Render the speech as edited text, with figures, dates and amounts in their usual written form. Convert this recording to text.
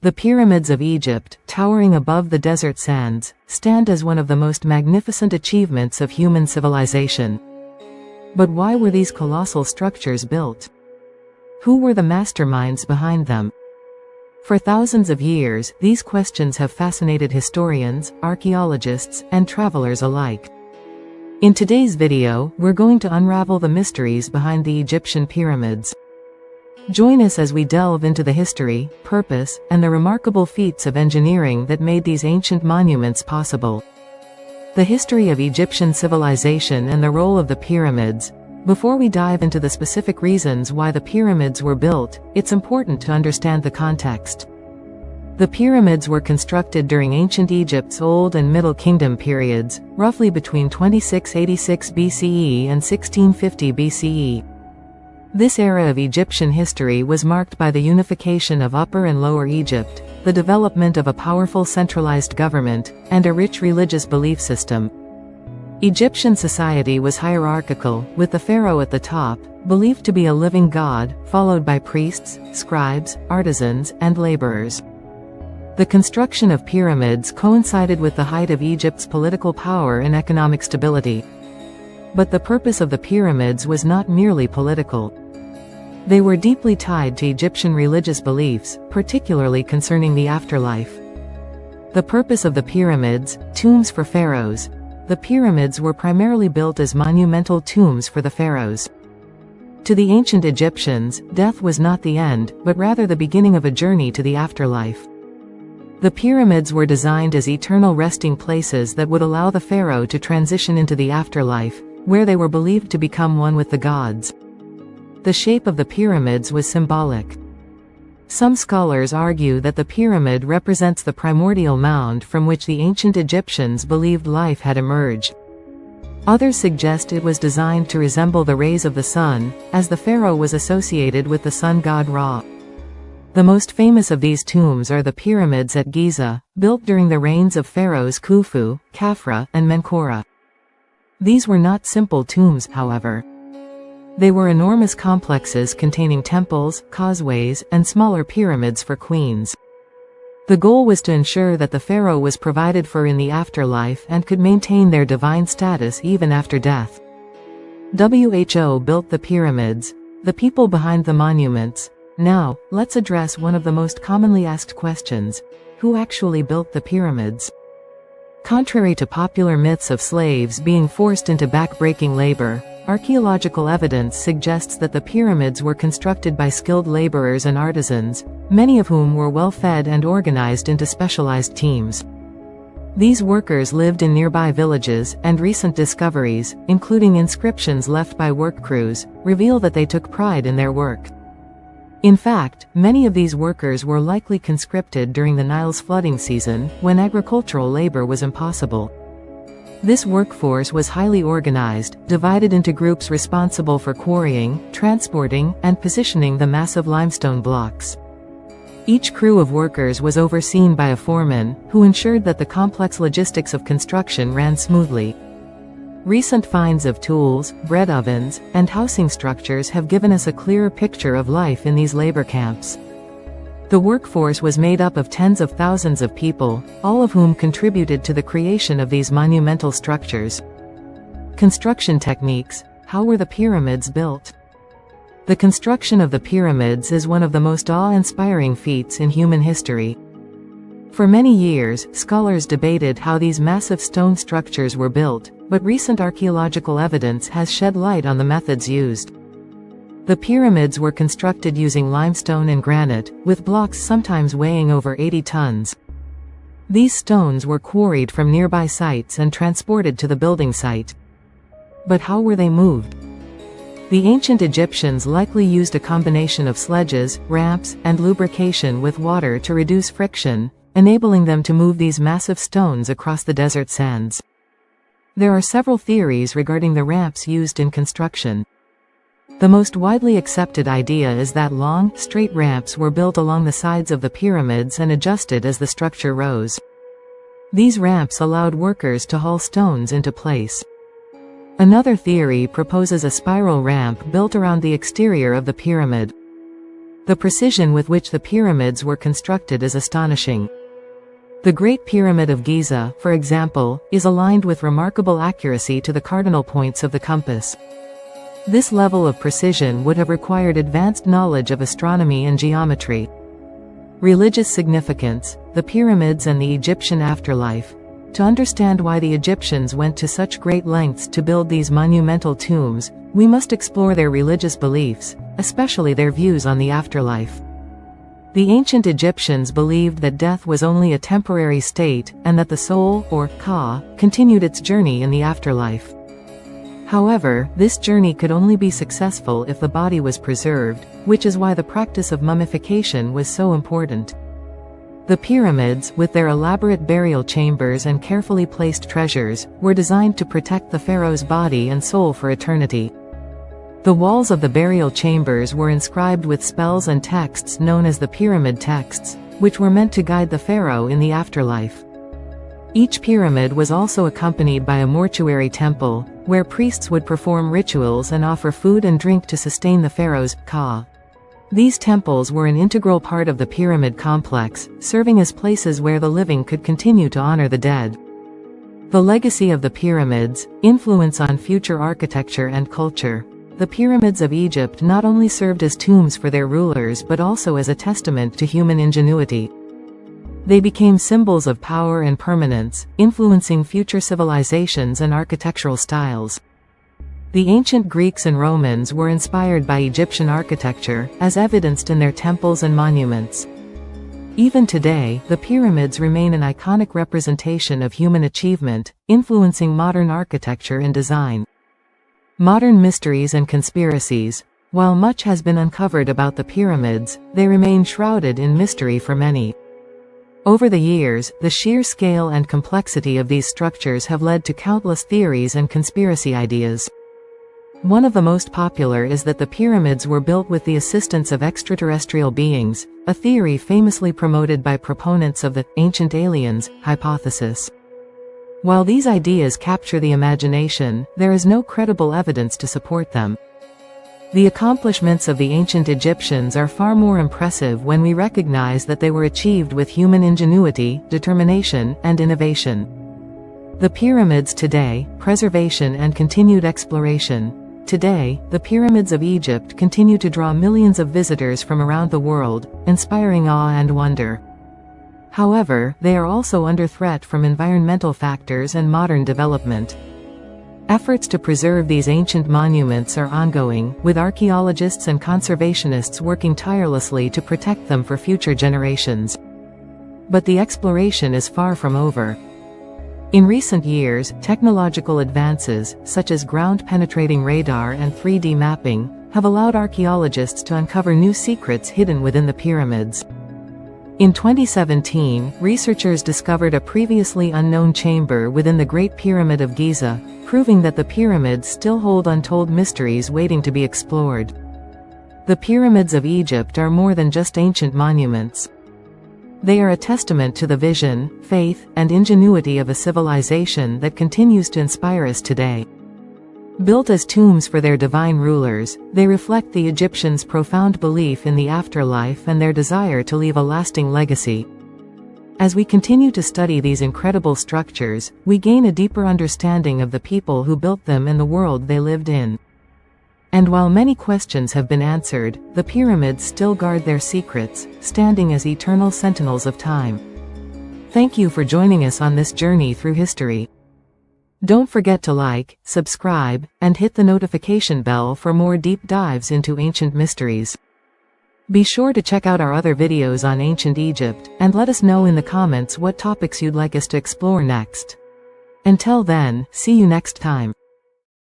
The pyramids of Egypt, towering above the desert sands, stand as one of the most magnificent achievements of human civilization. But why were these colossal structures built? Who were the masterminds behind them? For thousands of years, these questions have fascinated historians, archaeologists, and travelers alike. In today's video, we're going to unravel the mysteries behind the Egyptian pyramids. Join us as we delve into the history, purpose, and the remarkable feats of engineering that made these ancient monuments possible. The history of Egyptian civilization and the role of the pyramids. Before we dive into the specific reasons why the pyramids were built, it's important to understand the context. The pyramids were constructed during ancient Egypt's Old and Middle Kingdom periods, roughly between 2686 BCE and 1650 BCE. This era of Egyptian history was marked by the unification of Upper and Lower Egypt, the development of a powerful centralized government, and a rich religious belief system. Egyptian society was hierarchical, with the pharaoh at the top, believed to be a living god, followed by priests, scribes, artisans, and laborers. The construction of pyramids coincided with the height of Egypt's political power and economic stability. But the purpose of the pyramids was not merely political. They were deeply tied to Egyptian religious beliefs, particularly concerning the afterlife. The purpose of the pyramids, tombs for pharaohs. The pyramids were primarily built as monumental tombs for the pharaohs. To the ancient Egyptians, death was not the end, but rather the beginning of a journey to the afterlife. The pyramids were designed as eternal resting places that would allow the pharaoh to transition into the afterlife, where they were believed to become one with the gods. The shape of the pyramids was symbolic. Some scholars argue that the pyramid represents the primordial mound from which the ancient Egyptians believed life had emerged. Others suggest it was designed to resemble the rays of the sun, as the pharaoh was associated with the sun god Ra. The most famous of these tombs are the pyramids at Giza, built during the reigns of pharaohs Khufu, Khafra, and Menkaura. These were not simple tombs, however. They were enormous complexes containing temples, causeways, and smaller pyramids for queens. The goal was to ensure that the pharaoh was provided for in the afterlife and could maintain their divine status even after death. Who built the pyramids? The people behind the monuments. Now, let's address one of the most commonly asked questions. Who actually built the pyramids? Contrary to popular myths of slaves being forced into back-breaking labor, archaeological evidence suggests that the pyramids were constructed by skilled laborers and artisans, many of whom were well-fed and organized into specialized teams. These workers lived in nearby villages, and recent discoveries, including inscriptions left by work crews, reveal that they took pride in their work. In fact, many of these workers were likely conscripted during the Nile's flooding season, when agricultural labor was impossible. This workforce was highly organized, divided into groups responsible for quarrying, transporting, and positioning the massive limestone blocks. Each crew of workers was overseen by a foreman, who ensured that the complex logistics of construction ran smoothly. Recent finds of tools, bread ovens, and housing structures have given us a clearer picture of life in these labor camps. The workforce was made up of tens of thousands of people, all of whom contributed to the creation of these monumental structures. Construction techniques. How were the pyramids built? The construction of the pyramids is one of the most awe-inspiring feats in human history. For many years, scholars debated how these massive stone structures were built, but recent archaeological evidence has shed light on the methods used. The pyramids were constructed using limestone and granite, with blocks sometimes weighing over 80 tons. These stones were quarried from nearby sites and transported to the building site. But how were they moved? The ancient Egyptians likely used a combination of sledges, ramps, and lubrication with water to reduce friction, enabling them to move these massive stones across the desert sands. There are several theories regarding the ramps used in construction. The most widely accepted idea is that long, straight ramps were built along the sides of the pyramids and adjusted as the structure rose. These ramps allowed workers to haul stones into place. Another theory proposes a spiral ramp built around the exterior of the pyramid. The precision with which the pyramids were constructed is astonishing. The Great Pyramid of Giza, for example, is aligned with remarkable accuracy to the cardinal points of the compass. This level of precision would have required advanced knowledge of astronomy and geometry. Religious significance, the pyramids and the Egyptian afterlife. To understand why the Egyptians went to such great lengths to build these monumental tombs, we must explore their religious beliefs, especially their views on the afterlife. The ancient Egyptians believed that death was only a temporary state, and that the soul, or Ka, continued its journey in the afterlife. However, this journey could only be successful if the body was preserved, which is why the practice of mummification was so important. The pyramids, with their elaborate burial chambers and carefully placed treasures, were designed to protect the pharaoh's body and soul for eternity. The walls of the burial chambers were inscribed with spells and texts known as the pyramid texts, which were meant to guide the pharaoh in the afterlife. Each pyramid was also accompanied by a mortuary temple, where priests would perform rituals and offer food and drink to sustain the pharaoh's Ka. These temples were an integral part of the pyramid complex, serving as places where the living could continue to honor the dead. The legacy of the pyramids, influence on future architecture and culture. The pyramids of Egypt not only served as tombs for their rulers but also as a testament to human ingenuity. They became symbols of power and permanence, influencing future civilizations and architectural styles. The ancient Greeks and Romans were inspired by Egyptian architecture, as evidenced in their temples and monuments. Even today, the pyramids remain an iconic representation of human achievement, influencing modern architecture and design. Modern mysteries and conspiracies. While much has been uncovered about the pyramids, they remain shrouded in mystery for many. Over the years, the sheer scale and complexity of these structures have led to countless theories and conspiracy ideas. One of the most popular is that the pyramids were built with the assistance of extraterrestrial beings, a theory famously promoted by proponents of the ancient aliens hypothesis. While these ideas capture the imagination, there is no credible evidence to support them. The accomplishments of the ancient Egyptians are far more impressive when we recognize that they were achieved with human ingenuity, determination, and innovation. The pyramids today, preservation and continued exploration. Today, the pyramids of Egypt continue to draw millions of visitors from around the world, inspiring awe and wonder. However, they are also under threat from environmental factors and modern development. Efforts to preserve these ancient monuments are ongoing, with archaeologists and conservationists working tirelessly to protect them for future generations. But the exploration is far from over. In recent years, technological advances, such as ground-penetrating radar and 3D mapping, have allowed archaeologists to uncover new secrets hidden within the pyramids. In 2017, researchers discovered a previously unknown chamber within the Great Pyramid of Giza, proving that the pyramids still hold untold mysteries waiting to be explored. The pyramids of Egypt are more than just ancient monuments. They are a testament to the vision, faith, and ingenuity of a civilization that continues to inspire us today. Built as tombs for their divine rulers, they reflect the Egyptians' profound belief in the afterlife and their desire to leave a lasting legacy. As we continue to study these incredible structures, we gain a deeper understanding of the people who built them and the world they lived in. And while many questions have been answered, the pyramids still guard their secrets, standing as eternal sentinels of time. Thank you for joining us on this journey through history. Don't forget to like, subscribe, and hit the notification bell for more deep dives into ancient mysteries. Be sure to check out our other videos on ancient Egypt, and let us know in the comments what topics you'd like us to explore next. Until then, see you next time.